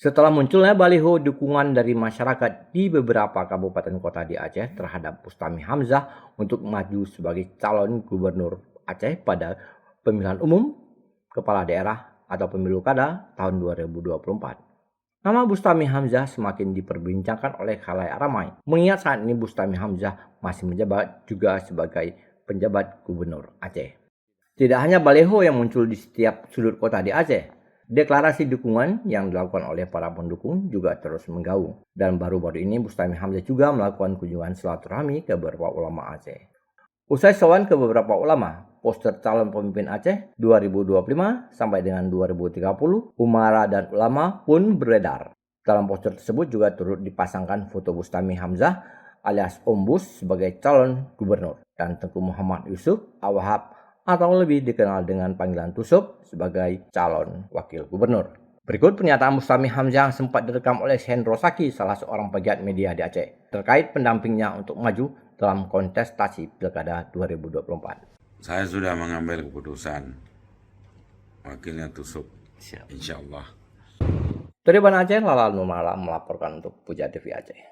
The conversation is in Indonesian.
Setelah munculnya baliho dukungan dari masyarakat di beberapa kabupaten kota di Aceh terhadap Bustami Hamzah untuk maju sebagai calon gubernur Aceh pada pemilihan umum kepala daerah atau pemilu kada tahun 2024. Nama Bustami Hamzah semakin diperbincangkan oleh khalayak ramai, mengingat saat ini Bustami Hamzah masih menjabat juga sebagai penjabat gubernur Aceh. Tidak hanya baliho yang muncul di setiap sudut kota di Aceh, deklarasi dukungan yang dilakukan oleh para pendukung juga terus menggaung. Dan baru-baru ini Bustami Hamzah juga melakukan kunjungan silaturahmi ke beberapa ulama Aceh. Usai sowan ke beberapa ulama, poster calon pemimpin Aceh 2025 sampai dengan 2030, umara dan ulama pun beredar. Dalam poster tersebut juga turut dipasangkan foto Bustami Hamzah alias Om Bus sebagai calon gubernur dan Tengku Muhammad Yusuf Awahab atau lebih dikenal dengan panggilan Tusuk sebagai calon wakil gubernur. Berikut pernyataan Bustami Hamzah yang sempat direkam oleh Hendro Saki, salah seorang pegiat media di Aceh, terkait pendampingnya untuk maju dalam kontestasi Pilkada 2024. Saya sudah mengambil keputusan, wakilnya Tusuk, insya Allah. Dari Banda Aceh, Lala Nurmala melaporkan untuk Puja TV Aceh.